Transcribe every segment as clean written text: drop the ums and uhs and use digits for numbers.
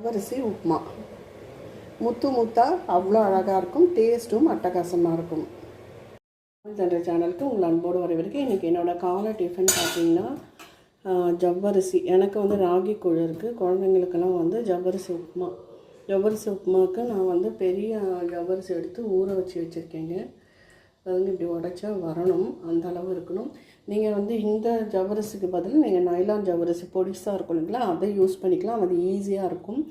அரிசி உப்புமா முத்து முத்தா அவ்வளோ அழகாக இருக்கும், டேஸ்ட்டும் அட்டகாசமாக இருக்கும். ஜென்ர சேனலுக்கு உங்கள் அன்போடு வரவேற்கு. இன்றைக்கி என்னோடய காலை டிஃபன் பார்த்திங்கன்னா ஜவ்வரிசி. எனக்கு வந்து ராகி கூழ் இருக்குது, குழந்தைங்களுக்கெல்லாம் வந்து ஜவ்வரிசி உப்புமா. ஜவ்வரிசி உப்புமாவுக்கு நான் பெரிய ஜவ்வரிசி எடுத்து ஊற வச்சு வச்சுருக்கேங்க. அது இப்படி உடைச்சா வரணும், அந்த அளவு இருக்கணும். நீங்கள் இந்த ஜவ்வரிசிக்கு பதில் நீங்கள் நைலான் ஜவ்வரிசி பொடிசாக இருக்கும் இல்லைங்களா, அதை யூஸ் பண்ணிக்கலாம். அது ஈஸியாக இருக்கும்.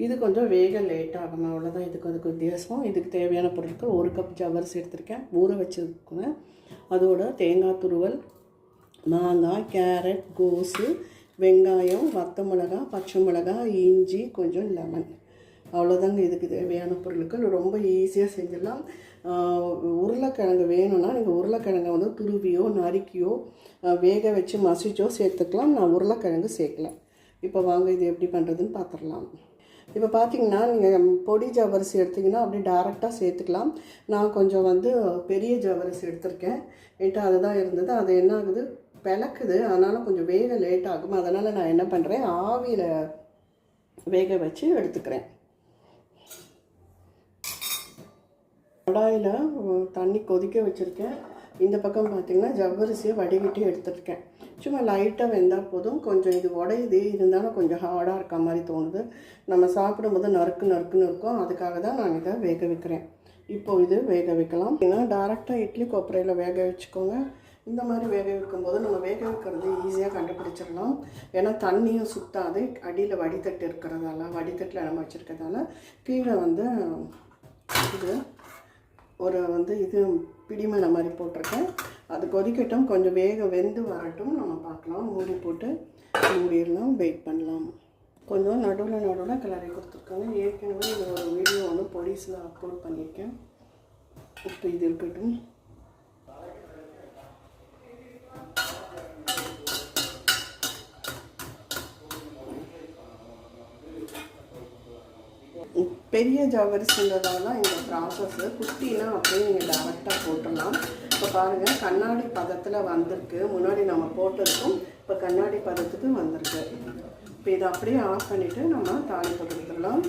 இது கொஞ்சம் வேக லேட் ஆகும், அவ்வளோதான். அதுக்கு வித்தியாசம். இதுக்கு தேவையான பொருட்கள் 1 கப் ஜவ்வரிசி எடுத்திருக்கேன், ஊற வச்சுருக்கேன். அதோட தேங்காய் துருவல், மாங்காய், கேரட், கோஸு, வெங்காயம், வத்த மிளகா, பச்சை மிளகாய், இஞ்சி, கொஞ்சம் லெமன். அவ்வளோதாங்க இதுக்கு தேவையான பொருட்கள். ரொம்ப ஈஸியாக செஞ்சிடலாம். உருளைக்கிழங்கு வேணும்னா நீங்கள் உருளைக்கிழங்கை துருவியோ நறுக்கியோ வேக வச்சு மசிச்சோ சேர்த்துக்கலாம். நான் உருளைக்கிழங்கு சேர்க்கல. இப்போ வாங்க இது எப்படி பண்ணுறதுன்னு பார்த்துடலாம். இப்போ பார்த்தீங்கன்னா நீங்கள் பொடி ஜவ்வரிசி எடுத்திங்கன்னா அப்படியே டேரெக்டாக சேர்த்துக்கலாம். நான் கொஞ்சம் பெரிய ஜவ்வரிசி எடுத்திருக்கேன். என்கிட்ட அதுதான் இருந்தது. அது என்ன ஆகுது, பிளக்குது. அதனால் கொஞ்சம் வேக லேட் ஆகும். அதனால் நான் என்ன பண்ணுறேன், ஆவியில் வேக வச்சு எடுத்துக்கிறேன். கடாயில் தண்ணி கொதிக்க வச்சுருக்கேன். இந்த பக்கம் பார்த்திங்கன்னா ஜவ்வரிசியை வடிகட்டி எடுத்துருக்கேன். சும்மா லைட்டாக வெந்தால் போதும். கொஞ்சம் இது உடையுது, இருந்தாலும் கொஞ்சம் ஹார்டாக இருக்க மாதிரி தோணுது. நம்ம சாப்பிடும்போது நறுக்குன்னு இருக்கும். அதுக்காக தான் நான் இதை வேக வைக்கிறேன். இப்போது இது வேக வைக்கலாம். ஏன்னா டேரெக்டாக இட்லி கொப்பரையில் வேக வச்சுக்கோங்க. இந்த மாதிரி வேக வைக்கும்போது நம்ம வேக வைக்கிறது ஈஸியாக கண்டுபிடிச்சிடலாம். ஏன்னா தண்ணியும் சுத்தாது, அடியில் வடித்தட்டு இருக்கிறதால, வடித்தட்டில் நம்ம வச்சுருக்கிறதால. கீழே இது ஒரு இது பிடிமனை மாதிரி போட்டிருக்கேன். அது கொதிக்கட்டும், கொஞ்சம் வெந்து வரட்டும், நம்ம பார்க்கலாம். மூடி போட்டு மூடிடலாம், வெயிட் பண்ணலாம். கொஞ்சம் நடுவில் கிளறி கொடுத்துருக்காங்க. ஏற்கனவே இது ஒரு வீடியோ பொலிஸில் அப்லோட் பண்ணியிருக்கேன். இப்போ இது இருக்கட்டும். பெரிய ஜவ்வரிசின்றதால இந்த ப்ராசஸ்ஸு, குட்டினா அப்படியே நீங்கள் டேரெக்டாக போட்டுடலாம். இப்போ பாருங்கள், கண்ணாடி பதத்தில் வந்திருக்கு. முன்னாடி நம்ம போட்டதுக்கும் இப்போ கண்ணாடி பதத்துக்கு வந்திருக்கு. இப்போ இதை அப்படியே ஆஃப் பண்ணிவிட்டு நம்ம தாளிப்பு கொடுத்துடலாம்.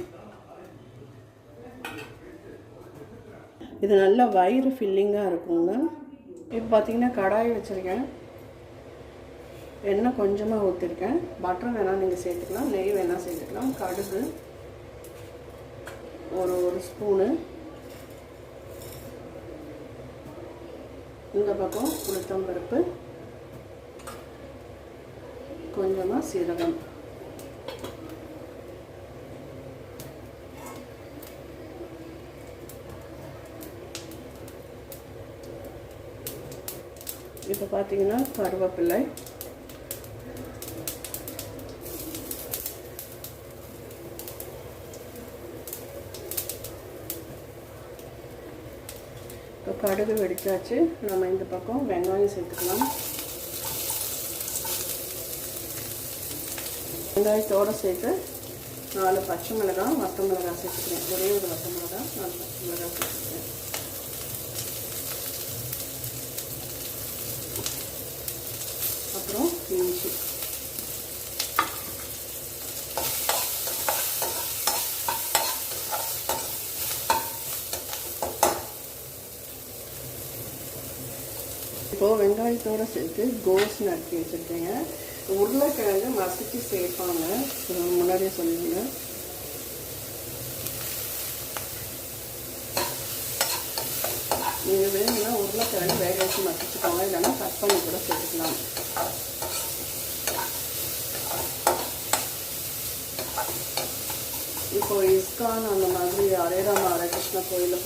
இது நல்ல வயிறு ஃபில்லிங்காக இருக்குங்க. இப்போ பார்த்தீங்கன்னா கடாய் வச்சுருக்கேன். எண்ணெய் கொஞ்சமாக ஊற்றிருக்கேன். பட்டர் வேணால் நீங்கள் சேர்த்துக்கலாம், நெய் வேணால் சேர்த்துக்கலாம். கடுகு ஒரு ஸ்பூனு, இந்த பக்கம் உளுத்தம்பருப்பு, கொஞ்சமாக சீரகம். இப்போ பார்த்தீங்கன்னா கருவேப்பிலை, இப்போ கடுகு வெடிச்சாச்சு. நம்ம இந்த பக்கம் வெங்காயம் சேர்த்துக்கலாம். வெங்காயத்தோடு சேர்த்து 4 பச்சை மிளகாய், வத்த மிளகாய் சேர்த்துக்கிறேன். ஒரே ஒரு வத்த மிளகாய், 4 பச்சை மிளகாய் சேர்த்துக்கிறேன். அப்புறம் இஞ்சி. இப்போது வெங்காயத்தோடு சேர்த்து கோஸ் நறுக்கி வச்சுருக்கேங்க. உருளைக்கிழங்கு மசிச்சு சேர்ப்பாங்க, முன்னாடியே சொல்லுங்க. நீங்கள் வேணும்னா உருளைக்கிழங்கு வேக வச்சு மசிச்சுக்கோங்க, இல்லைன்னா கட் பண்ணி கூட சேர்த்துக்கலாம். இப்போ இஸ்கான் அந்த மாதிரி ஹரே கிருஷ்ண கோயிலில்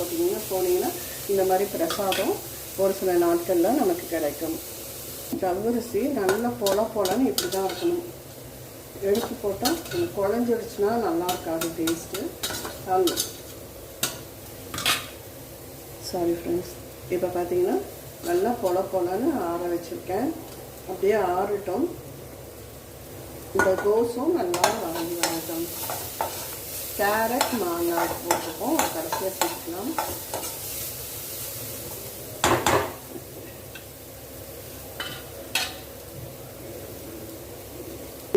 போனீங்கன்னா இந்த மாதிரி பிரசாதம் ஒரு சில நாட்களில் நமக்கு கிடைக்கும். ஜவ்வரிசி நல்லா போலன்னு இப்படி தான் இருக்கணும். எடுத்து போட்டால் குழஞ்சிடுச்சுன்னா நல்லா இருக்காது டேஸ்ட்டு. Sorry friends. இப்போ பார்த்தீங்கன்னா நல்லா போலன்னு ஆற வச்சுருக்கேன். அப்படியே ஆறட்டும். இந்த கோஸும் நல்லா வரட்டும். கேரட், மாங்காய் போட்டுப்போம், கடைசியாக சேர்த்துக்கலாம்.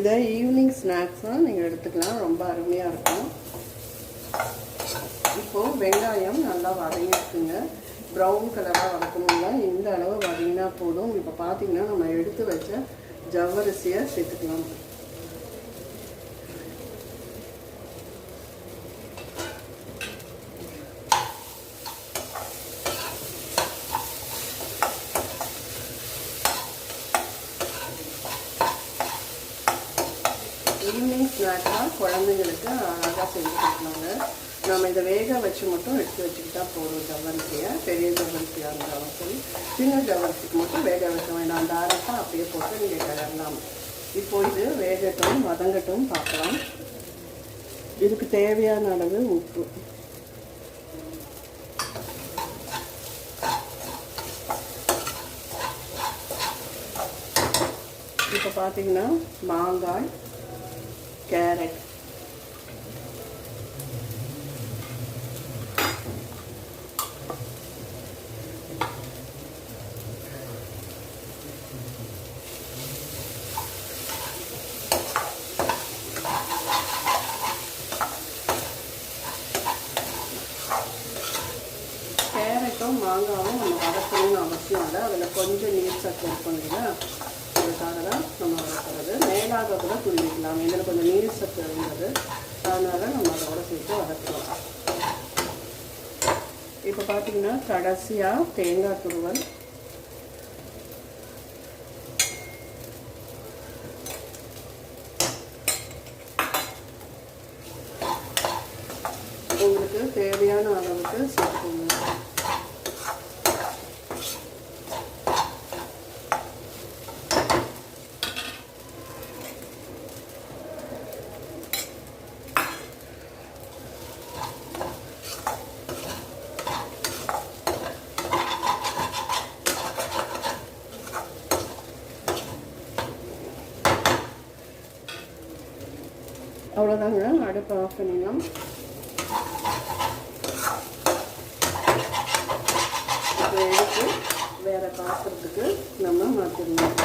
இதை ஈவினிங் ஸ்நாக்ஸாக நீங்கள் எடுத்துக்கலாம், ரொம்ப அருமையாக இருக்கும். இப்போது வெங்காயம் நல்லா வதங்கிட்டுங்க, ப்ரௌன் கலராக வதக்கணும்ல, இந்த அளவு வதங்கினா போதும். இப்போ பார்த்தீங்கன்னா நம்ம எடுத்து வச்ச ஜவ்வரிசியை சேர்த்துக்கலாம். ஈவினிங் ஸ்நாக்காக குழந்தைங்களுக்கு அழகாக செஞ்சு கொடுக்கலாங்க. நம்ம இதை வேக வச்சு மட்டும் எடுத்து வச்சுக்கிட்டா போதும். ஜவ்வரிசியை பெரிய ஜவ்வரிசியாக இருந்தாலும் சரி, சின்ன ஜவ்வரிசிக்கு மட்டும் வேக வைக்க வேண்டாம், டேரெக்டாக அப்படியே போட்டு நீங்கள் கிளறலாம். இப்போ இது வேகட்டும் வதங்கட்டும் பார்க்கலாம். இதுக்கு தேவையான அளவு உப்பு, இப்போ பார்த்தீங்கன்னா மாங்காய், கேரட், கேரட்டும் மாங்காவும் நம்ம வதக்கணும்னு அவசியம் இல்லை, அதில் கொஞ்சம் நீர் சத்து இருக்கும் இல்லையா, அதுக்காக தான் நம்ம வதக்கிறது. மேலாக கூட துணிக்கலாம், இதில் கொஞ்சம் நீர் சத்து இருந்தது, அதனால் நம்ம அதோட சேர்த்து வதக்கலாம். இப்போ பார்த்தீங்கன்னா கடைசியாக தேங்காய் துருவல், உங்களுக்கு தேவையான அளவுக்கு சேர்த்துக்கோங்க. அவ்வளோதாங்க, அடுப்பை ஆஃப் பண்ணிடலாம். இப்போ எடுத்து வேறு பாத்திரத்துக்கு நம்ம மாற்றிடலாம்.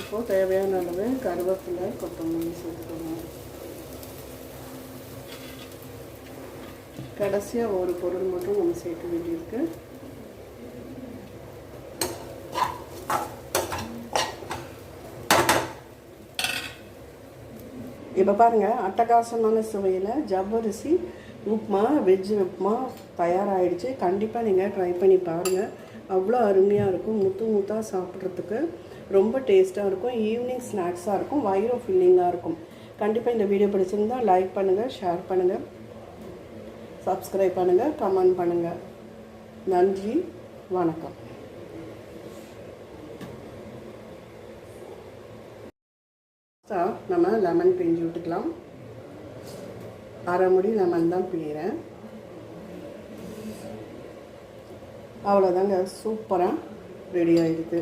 இப்போது தேவையான அளவு கருவேப்பிலை, கொத்தமல்லி சேர்த்துக்கணும். கடைசியாக ஒரு பொருள் மட்டும் நம்ம சேர்க்க வேண்டியிருக்கு. இப்போ பாருங்கள், அட்டகாசமான சுவையில் ஜவ்வரிசி உப்புமா, வெஜ்ஜு உப்புமா தயாராகிடுச்சு. கண்டிப்பாக நீங்கள் ட்ரை பண்ணி பாருங்கள், அவ்வளோ அருமையாக இருக்கும். முத்து முத்தாக சாப்பிட்றதுக்கு ரொம்ப டேஸ்ட்டாக இருக்கும். ஈவினிங் ஸ்நாக்ஸாக இருக்கும், வயிறு ஃபில்லிங்காக இருக்கும். கண்டிப்பாக இந்த வீடியோ பிடிச்சிருந்தால் லைக் பண்ணுங்கள், ஷேர் பண்ணுங்கள், சப்ஸ்கிரைப் பண்ணுங்கள், கமெண்ட் பண்ணுங்கள். நன்றி, வணக்கம். நம்ம லெமன் பிழிஞ்சு விட்டுக்கலாம். அரை முடி லெமன் தான் பிழிகிறேன். அவ்வளோதாங்க, சூப்பராக ரெடி ஆகிடுது.